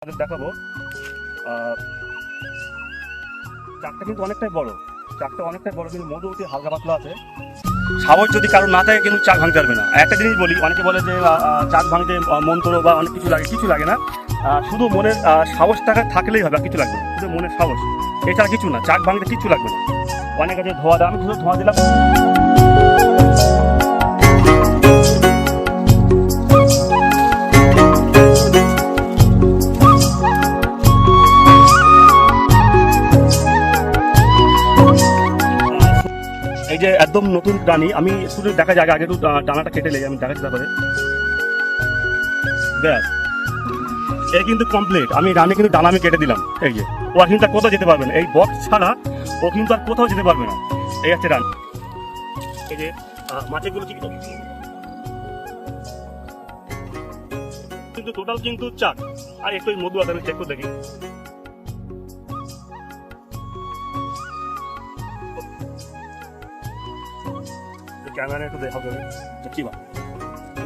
দেখাবো। চাকটা কিন্তু অনেকটাই বড়, কিন্তু মধু অতি হালকা পাতলা আছে। সাহস যদি কারো না থাকে কিন্তু চাক ভাঙতে পারবে না। একটা জিনিস বলি, অনেকে বলে যে চাক ভাঙতে মন্ত্র বা অনেক কিছু লাগে না। শুধু মনের সাহস থাকলেই হবে, কিছু লাগবে না, শুধু মনের সাহস, এছাড়া কিছু না। চাক ভাঙতে কিছু লাগবে না। অনেক আছে ধোয়া দেওয়া, আমি শুধু ধোয়া দিলাম। এই যে একদম নতুন প্রাণী, আমি শুধু দেখা যায় আগে একটু ডানাটা কেটে লেগে আমি দেখাচ্ছি। তারপরে ব্যাস, এ কিন্তু কমপ্লিট। আমি রানে কিন্তু ডানা আমি কেটে দিলাম। এই যে ও আর কিন্তু কোথাও যেতে পারবে না, এই বক্স ছাড়া ও কিন্তু আর কোথাও যেতে পারবে না। এই হচ্ছে রান। এই যে মাছেগুলো কি কিন্তু টোটাল কিন্তু চাক। আর একটু মধু আছে, আমি চেক করে দেখি। ক্যামেরা একটু দেখা যাবে কি বা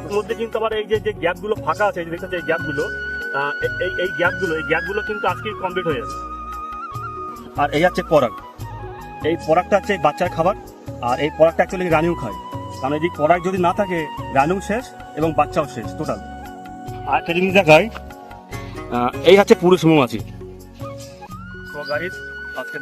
এর মধ্যে কিন্তু আবার এই যে গ্যাপগুলো ফাঁকা আছে, এই যে দেখতে, এই গ্যাপগুলো এই গ্যাপগুলো কিন্তু আজকে কমপ্লিট হয়ে যাবে। আর এই হচ্ছে পরাগ। এই পরাগটা হচ্ছে বাচ্চার খাবার। আর এই পরাগটা অ্যাকচুয়ালি রানিও খায়। কারণ এই পরাগ যদি না থাকে, রানিও শেষ এবং বাচ্চাও শেষ টোটাল। আর একটা জিনিস দেখায়, এই হচ্ছে পুরুষ মৌমাছি। তো গাইস, আজকে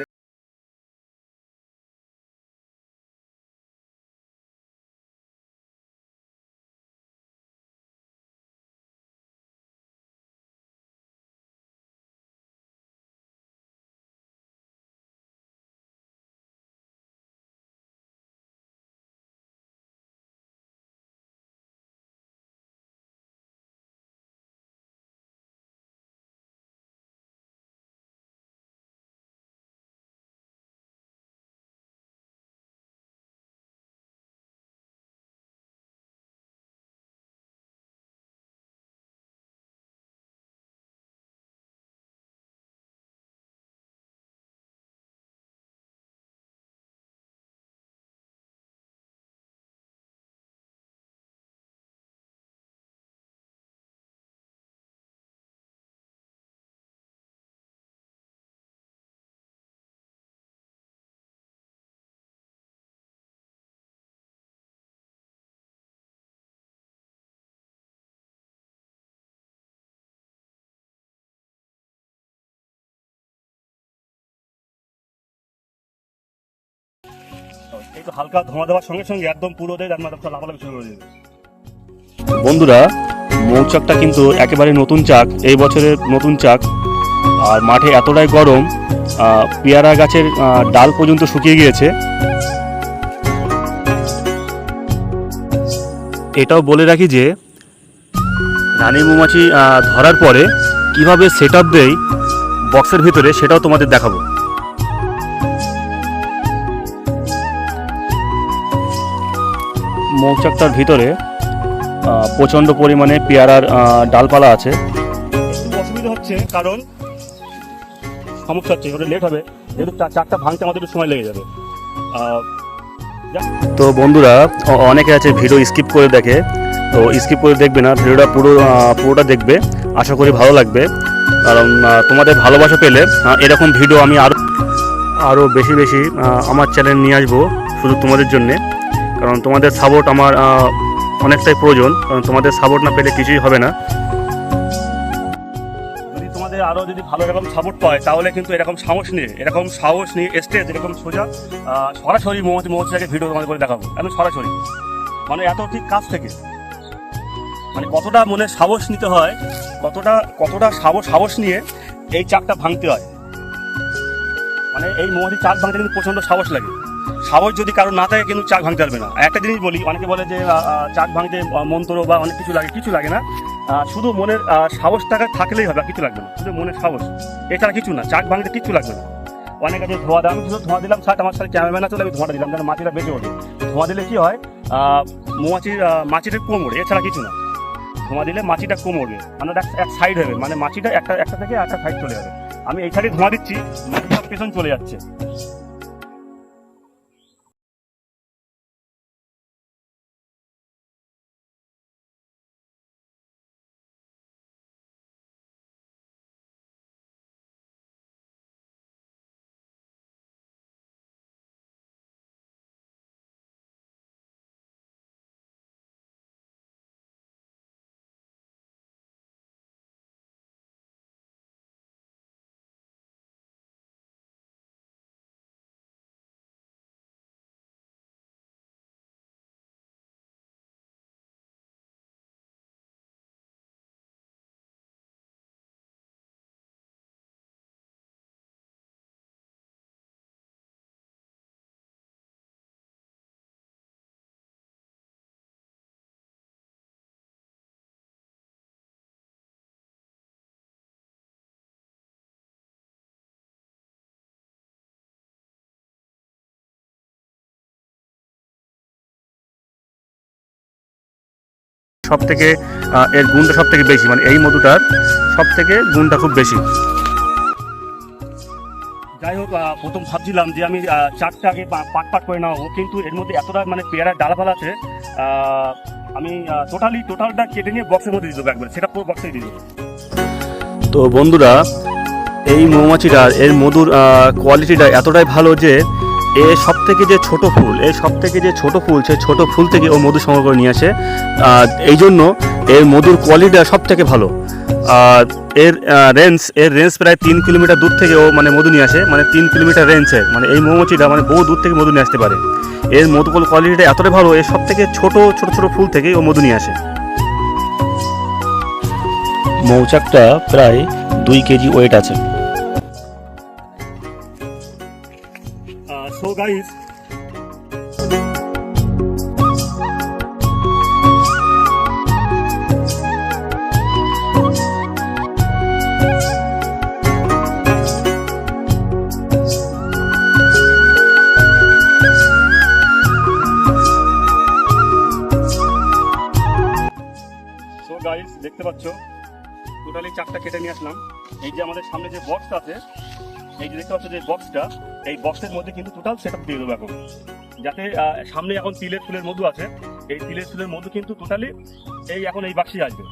এই তো হালকা ধোঁয়া দেওয়ার সঙ্গে সঙ্গে একদম পুরো দেয় লাফালাফি শুরু করে দেবে। বন্ধুরা, মৌচাকটা কিন্তু একেবারে নতুন চাক, এই বছরের নতুন চাক। আর মাঠে এতটাই গরম, পেয়ারা গাছের ডাল পর্যন্ত শুকিয়ে গিয়েছে। এটাও বলে রাখি যে রানী মৌমাছি ধরার পরে কিভাবে সেট আপ দেয় বক্সের ভিতরে, সেটাও তোমাদের দেখাবো। মৌচাকটার ভিতরে প্রচণ্ড পরিমাণে পেয়ারার ডালপালা আছে। একটু অসুবিধা হচ্ছে, কারণ সমস্যা হচ্ছে ওটা লেট হবে, যেহেতু চাকটা ভাঙতে আমাদের একটু সময় লেগে যাবে। তো বন্ধুরা, অনেকে আছে ভিডিও স্কিপ করে দেখে, তো স্কিপ করে দেখবে না, ভিডিওটা পুরোটা দেখবে। আশা করি ভালো লাগবে, কারণ তোমাদের ভালোবাসা পেলে এরকম ভিডিও আমি আরও বেশি বেশি আমার চ্যানেল নিয়ে আসবো, শুধু তোমাদের জন্যে। কারণ তোমাদের সাপোর্ট আমার অনেকটাই প্রয়োজন, কারণ তোমাদের সাপোর্ট না পেলে কিছুই হবে না। যদি তোমাদের আরও যদি ভালো এরকম সাপোর্ট পায়, তাহলে কিন্তু এরকম সাহস নিয়ে স্টেজ এরকম সোজা সরাসরি মৌমাছিটাকে ভিডিও তোমাদের করে দেখাবো। আমি সরাসরি, মানে এত ঠিক কাছ থেকে, মানে কতটা মনে সাহস নিতে হয়, কতটা সাহস নিয়ে এই চাকটা ভাঙতে হয়। মানে এই মৌমাছি চাক ভাঙতে কিন্তু প্রচণ্ড সাহস লাগে। সাহস যদি কারো না থাকে কিন্তু চাক ভাঙতে পারবে না। একটা জিনিস বলি, অনেকে বলে যে চাক ভাঙতে মন্ত্র বা অনেক কিছু লাগে না। শুধু মনের সাহস থাকলেই হবে, কিছু লাগবে না, শুধু মনের সাহস, এছাড়া কিছু না। চাক ভাঙতে কিচ্ছু লাগবে না। অনেক আছে ধোয়া দেওয়া, আমি শুধু ধোঁয়া দিলাম। আমার সাথে ক্যামেরাম্যান আছে, আমি ধোঁয়াটা দিলাম যেন মাছিটা বেঁচে ওঠে। ধোঁয়া দিলে কি হয়, মাছিটা কম ওঠে, এছাড়া কিছু না। ধোঁয়া দিলে মাছিটা কম ওঠবে, মানে এক সাইড হবে, মানে মাছিটা একটা থেকে একটা সাইড চলে যাবে। আমি এই সাইডে ধোঁয়া দিচ্ছি, মাছিটা পেছন চলে যাচ্ছে। সব থেকে এর গুণটা সব থেকে বেশি, মানে এই মধুটার সব থেকে গুণটা খুব বেশি। যাই হোক, প্রথম ভাবছিলাম যে আমি চারটা আগে পাট করে নেওয়াবো, কিন্তু এর মধ্যে এতটা মানে পেয়ারার ডালাপালা আছে, আমি টোটালটা কেটে নিয়ে বক্সের মধ্যে দিয়ে দেবো, একবার সেটা পুরো বক্সে দিয়ে দেবো। তো বন্ধুরা, এই মৌমাছিটার এর মধুর কোয়ালিটিটা এতটাই ভালো যে এর সব থেকে যে ছোট ফুল, সেই ছোট ফুল থেকে ও মধু সংগ্রহ করে নিয়ে আসে। এই জন্য এর মধুর কোয়ালিটিটা সব থেকে ভালো। এর রেঞ্জ প্রায় 3 কিলোমিটার দূর থেকে ও মানে মধু নিয়ে আসে, মানে 3 কিলোমিটার রেঞ্জের, মানে এই মৌমাছিটা মানে বহু দূর থেকে মধু নিয়ে আসতে পারে। এর মধু কোয়ালিটিটা এতটাই ভালো, এর সব থেকে ছোট ফুল থেকে ও মধু নিয়ে আসে। মৌচাকটা প্রায় 2 কেজি ওয়েট আছে। So guys, দেখতে পাচ্ছ টোটালি চারটা কেটে নিয়ে আসলাম। এই যে আমাদের সামনে যে বক্সটা আছে, এই যে দেখতে পাচ্ছ যে বক্সটা, এই বক্সের মধ্যে কিন্তু টোটাল সেটআপ দিয়ে দেবো এখন, যাতে সামনে এখন তিলের ফুলের মধু আছে, এই তিলের ফুলের মধু কিন্তু টোটালি এখন এই বাক্সে আসবে।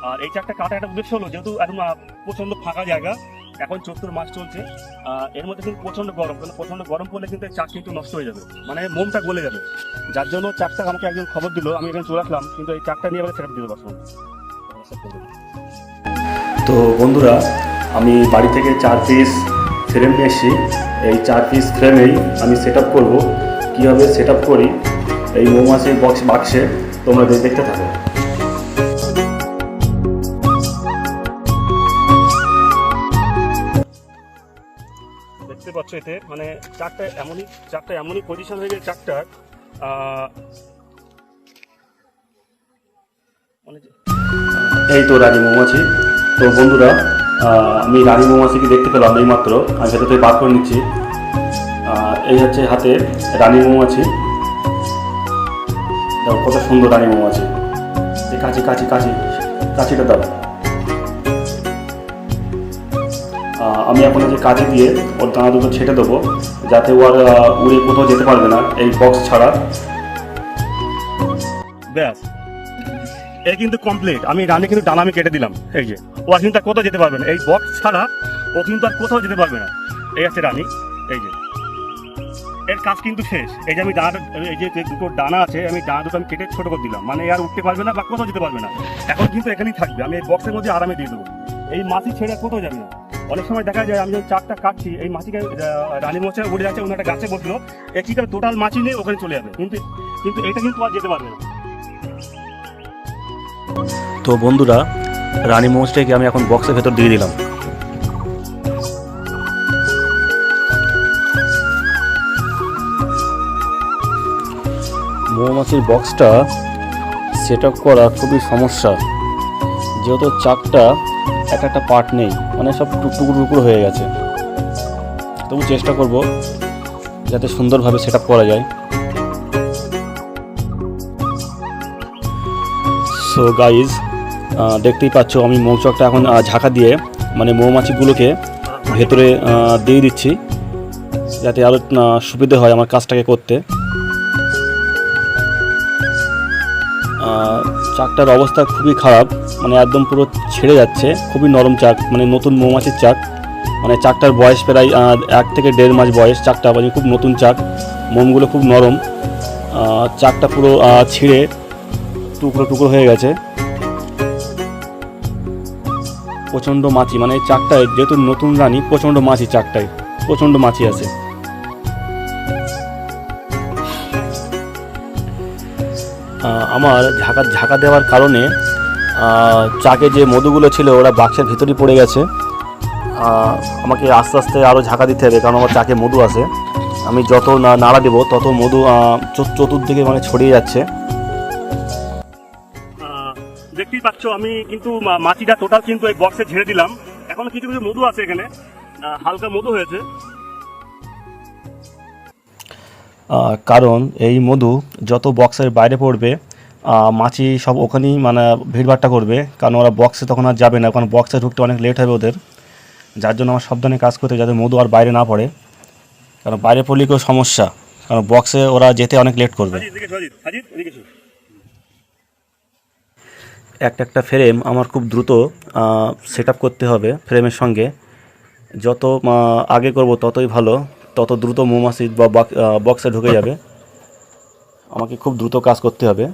আর এই চারটা কাটা একটা উদ্দেশ্য হলো, যেহেতু এখন প্রচন্ড ফাঁকা জায়গা, এখন চৈত্র মাস চলছে, এর মধ্যে কিন্তু প্রচন্ড গরম পড়লে কিন্তু চাক কিন্তু নষ্ট হয়ে যাবে, মানে মোমটা গলে যাবে। যার জন্য চাকটা আমাকে একজন খবর দিল, আমি এখানে চলে আসলাম, কিন্তু এই চাকটা নিয়ে আবার সেটআপ দিয়ে দেবো। তো বন্ধুরা, আমি বাড়ি থেকে 4 পিস ফ্রেম নিয়ে এসেছি। এই 4 পিস ফ্রেমেই আমি সেট আপ করবো। কীভাবে সেট আপ করি এই মৌমাছির বাক্সে, তোমরা দেখতে থাকো। দেখতে পাচ্ছ এতে মানে চারটা এমনই পজিশন হয়ে গেছে চারটার, এই তো রানী মৌমাছি। তো বন্ধুরা, আমি রানী মৌমাছিকে দেখতে পেলাম এই মাত্র, আমি ভেতর থেকে বার করে নিচ্ছি। এই হচ্ছে হাতে রানী মৌমাছি, দেখো কত সুন্দর রানী মৌমাছি। কাছিটা দাও। আমি এখন যে কাছি দিয়ে ওর দানা দুটো ছেটে দেবো, যাতে ওর উড়ে কোথাও যেতে পারবে না এই বক্স ছাড়া। ব্যাস, এই কিন্তু কমপ্লিট। আমি রানী কিন্তু ডানা আমি কেটে দিলাম, এই যে ও আর কিন্তু আর কোথাও যেতে পারবে না, এই বক্স ছাড়া ও কিন্তু আর কোথাও যেতে পারবে না। এই আছে রানী, এই যে এর কাজ কিন্তু শেষ। এই যে আমি ডানা, এই যে দুটো ডানা আছে, আমি ডানা দুটো আমি কেটে ছোটো করে দিলাম, মানে আর উঠতে পারবে না বা কোথাও যেতে পারবে না। এখন কিন্তু এখানেই থাকবে, আমি এই বক্সের মধ্যে আরামে দিয়ে দেবো। এই মাছি ছেড়ে কোথাও যাবে না। অনেক সময় দেখা যায় আমি যখন চাকটা কাটছি, এই মাছিকে রানী মৌমাছি উড়ে যাচ্ছে, অন্য একটা গাছে বসলো, এই কি টোটাল মাছি নিয়ে ওখানে চলে যাবে, কিন্তু এটা কিন্তু আর যেতে পারবে না। তো বন্ধুরা, রানী মৌমাছিটাকে আমি এখন বক্সের ভেতর দিয়ে দিলাম। মৌমাছির বক্সটা সেট আপ করা খুবই সমস্যা, যেহেতু চাকটা একটা পার্ট নেই, মানে সব টুকরো হয়ে গেছে। তবু চেষ্টা করব যাতে সুন্দরভাবে সেট আপ করা যায়। সো গাইজ, দেখতেই পাচ্ছ আমি মৌচাকটা এখন ঝাঁকা দিয়ে মানে মৌমাছিগুলোকে ভেতরে দিয়ে দিচ্ছি, যাতে আরও সুবিধে হয় আমার কাজটাকে করতে। চাকটার অবস্থা খুবই খারাপ, মানে একদম পুরো ছেড়ে যাচ্ছে, খুবই নরম চাক, মানে নতুন মৌমাছির চাক। মানে চাকটার বয়স প্রায় 1 থেকে 1.5 মাস বয়স চাকটা, মানে খুব নতুন চাক, মোমগুলো খুব নরম। চাকটা পুরো ছিঁড়ে টুকরো হয়ে গেছে। প্রচণ্ড মাছি, মানে এই চাকটায় যেহেতু নতুন রানী, প্রচণ্ড মাছি, চাকটায় প্রচণ্ড মাছি আছে। আমার ঝাঁকা দেওয়ার কারণে চাকে যে মধুগুলো ছিল ওরা বাক্সের ভিতরেই পড়ে গেছে। আমাকে আস্তে আস্তে আরও ঝাঁকা দিতে হবে, কারণ আমার চাকে মধু আছে। আমি যত নাড়া দেবো তত মধু চতুর্দিকে মানে ছড়িয়ে যাচ্ছে। দেখতেই পাচ্ছ আমি কিন্তু মাছিটা টোটাল কিন্তু এই বক্সে ঝেড়ে দিলাম। এখন কিছু মধু আছে এখানে, হালকা মধু হয়েছে। কারণ এই মধু যত বক্সের বাইরে পড়বে মাছি সব ওখানেই মানে ভিড়ভাট্টা করবে, কারণ ওরা বক্সে তখন আর যাবে না, কারণ বক্সে ঢুকতে অনেক লেট হবে ওদের। যার জন্য আমার সাবধানে কাজ করতে হবে, যাতে মধু আর বাইরে না পড়ে, কারণ বাইরে পড়লে কেউ সমস্যা, কারণ বক্সে ওরা যেতে অনেক লেট করবে। হাজির এদিকে এসো, হাজির এদিকে এসো। একটা একটা ফ্রেম আমার খুব দ্রুত সেট আপ করতে হবে ফ্রেমের সঙ্গে। যত আগে করব ততই ভালো, তত দ্রুত মৌমাছি বা বক্সে ঢুকে যাবে। আমাকে খুব দ্রুত কাজ করতে হবে।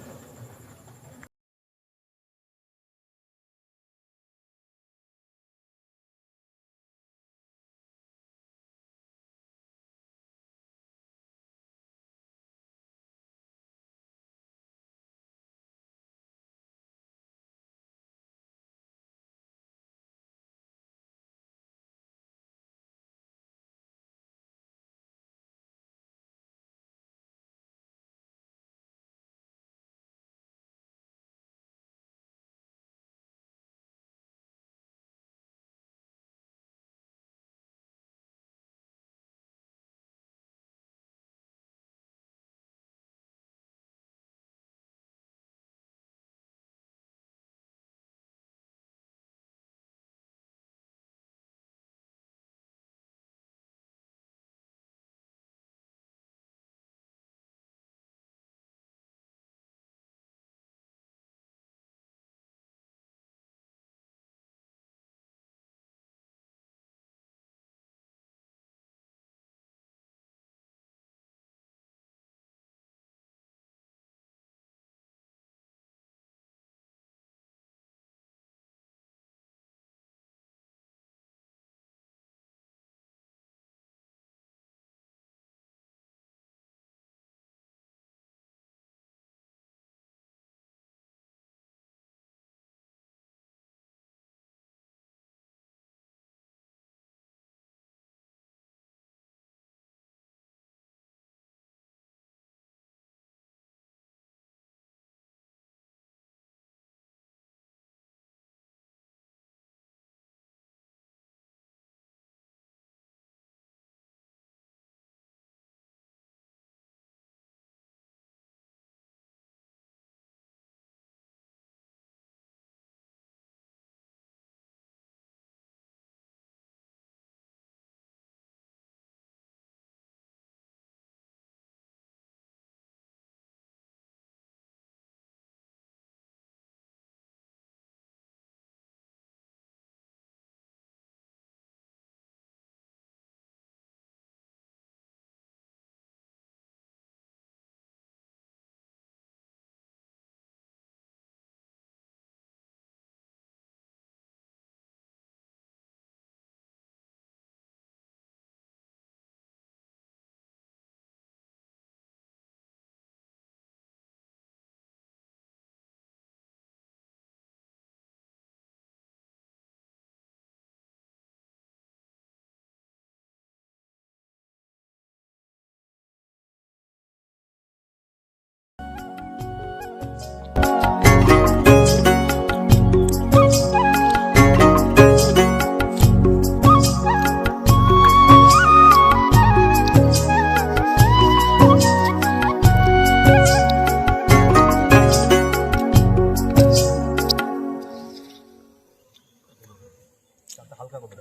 হালকা করে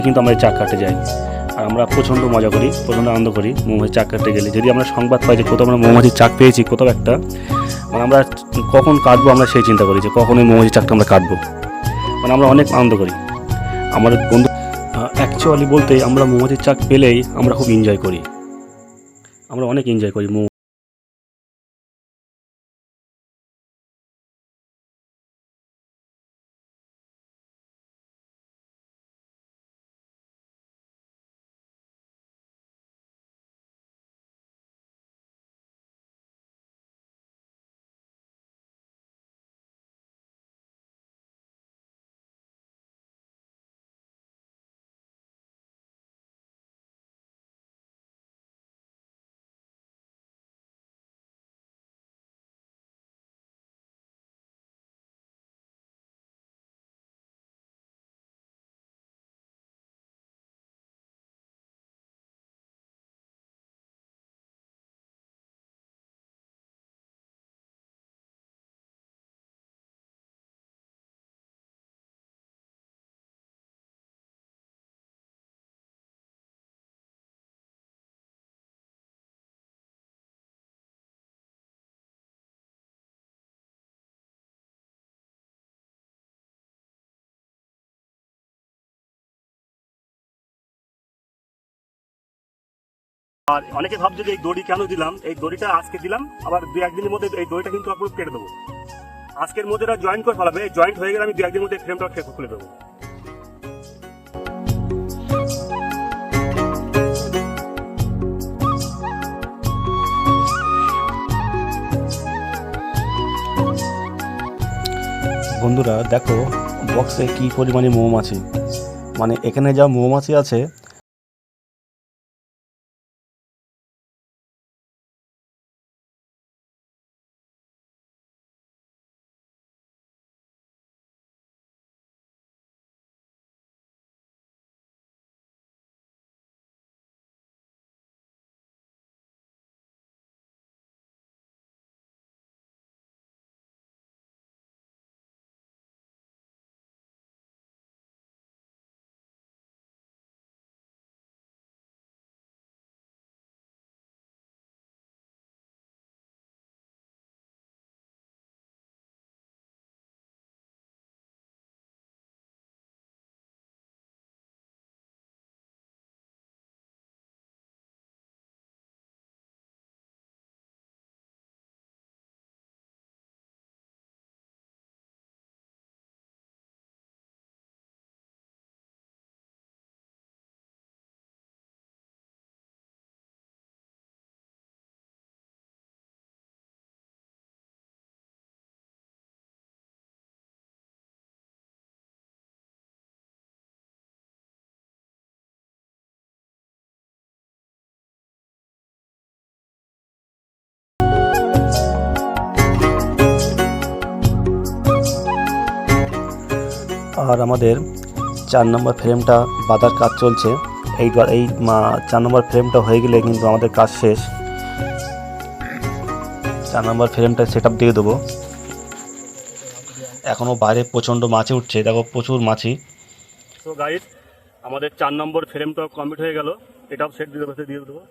কিন্তু আমরা এই চাক কাটতে যাই, আর আমরা প্রচণ্ড মজা করি, প্রচণ্ড আনন্দ করি মৌমাছির চাক কাটতে গেলে। যদি আমরা সংবাদ পাই যে কোথাও আমরা মৌমাছির চাক পেয়েছি, কোথাও একটা, মানে আমরা কখন কাটবো আমরা সেই চিন্তা করি যে কখন ওই মৌমাছির চাকটা আমরা কাটবো, মানে আমরা অনেক আনন্দ করি। আমাদের বন্ধু অ্যাকচুয়ালি বলতে আমরা মৌমাছির চাক পেলেই আমরা খুব এনজয় করি, আমরা অনেক এনজয় করি। আর অনেকে ভাবছে যে এই দড়ি কেন দিলাম, এই দড়িটা আজকে দিলাম, আবার 2-1 দিনের মধ্যে এই দড়িটা কিন্তু পুরো কেটে দেবো। আজকের মধ্যে এটা জয়েন্ট করে ফেলাবে, জয়েন্ট হয়ে গেলে আমি 2-1 দিনের মধ্যে ফ্রেমটা খুলে দেবো। বন্ধুরা দেখো বক্সে কি পরিমাণে মৌমাছি, মানে এখানে যা মৌমাছি আছে আর আমাদের 4 নম্বর ফ্রেমটা বাঁধার কাজ চলছে। এই 4 নম্বর ফ্রেমটা হয়ে গেলে কিন্তু আমাদের কাজ শেষ। 4 নম্বর ফ্রেমটা সেট আপ দিয়ে দেবো। এখনও বাইরে প্রচণ্ড মাছি উঠছে, দেখো প্রচুর মাছি। তো গাইস আমাদের 4 নম্বর ফ্রেমটা কমপ্লিট হয়ে গেল, এটাও সেট দিয়ে দেবো।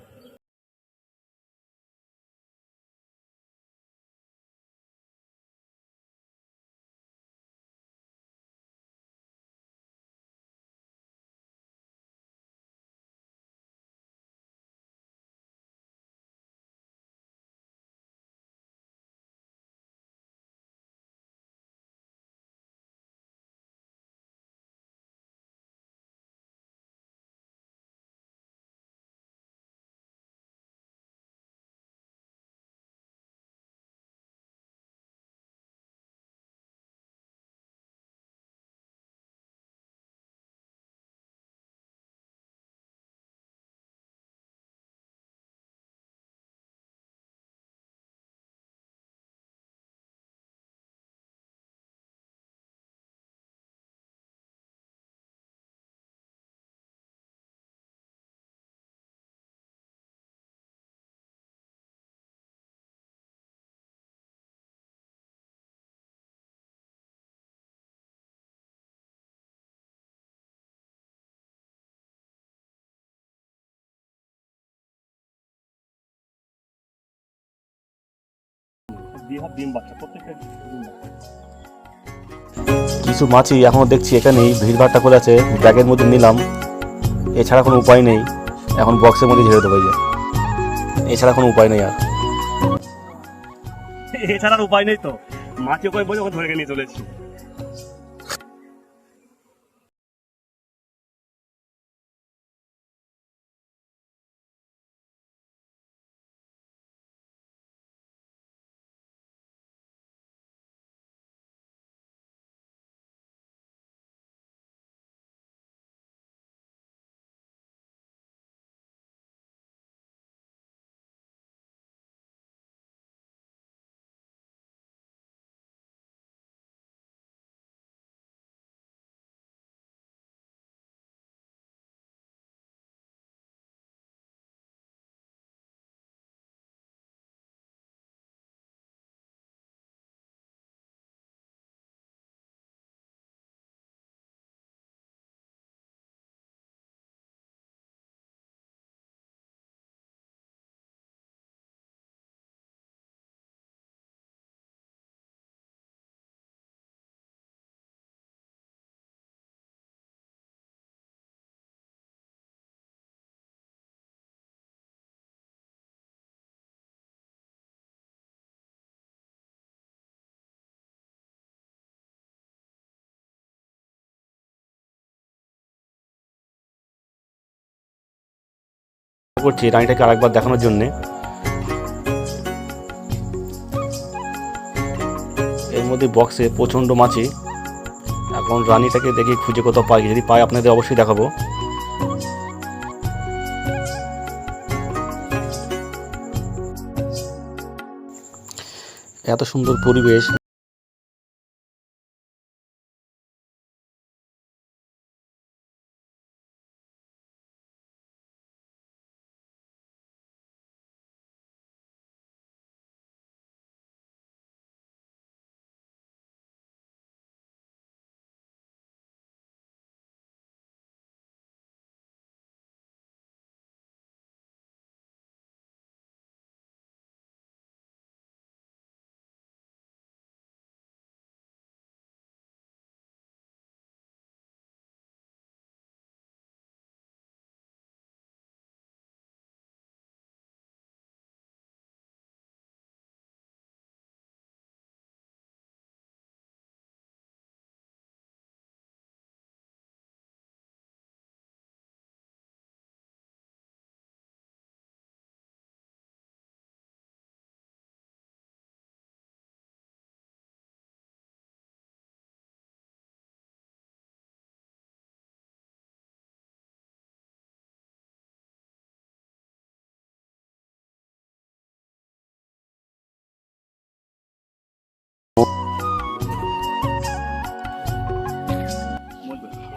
2 হাত ডিম বাচ্চা, প্রত্যেকটা ডিম বাচ্চা। কিছু মাছি এখনও দেখছি এখানেই ভিড়ভাড়টা করে আছে, ব্যাগের মধ্যে নিলাম, এছাড়া কোনো উপায় নেই, এখন বক্সের মধ্যে ঝেড়ে দেবো, এই যে এছাড়া কোনো উপায় নেই আর। এছাড়া আর উপায় নেই তো, মাছি উপায় বলে ওকে ধরে নিয়ে চলে এসেছি। করছি রানীটাকে আরেকবার দেখানোর জন্যে। এর মধ্যে বক্সে প্রচণ্ড মাছি, এখন রানীটাকে দেখি খুঁজে কোথাও পাই, যদি পাই আপনাদের অবশ্যই দেখাবো। এত সুন্দর পরিবেশ,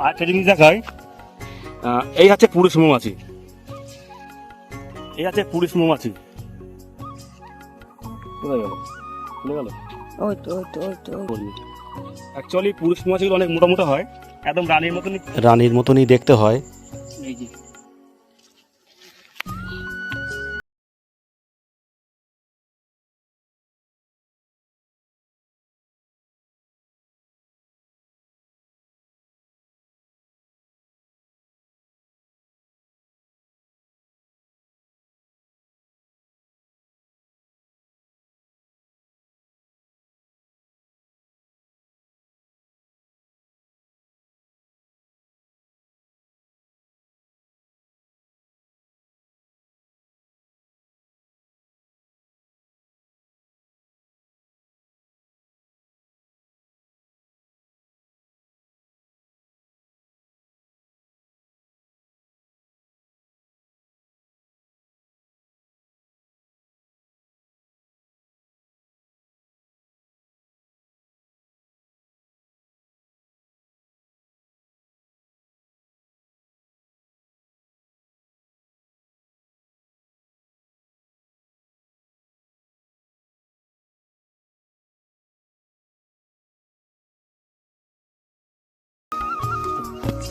আর একটা জিনিস দেখায়, এই হচ্ছে পুরুষ মৌমাছি, এই হচ্ছে পুরুষ মৌমাছি। কোথায় গেল? চলে গেল? অ্যাকচুয়ালি পুরুষ মৌমাছিগুলো অনেক মোটা মোটা হয়, একদম রানীর মতনই রানীর মতনই দেখতে হয়। এই যে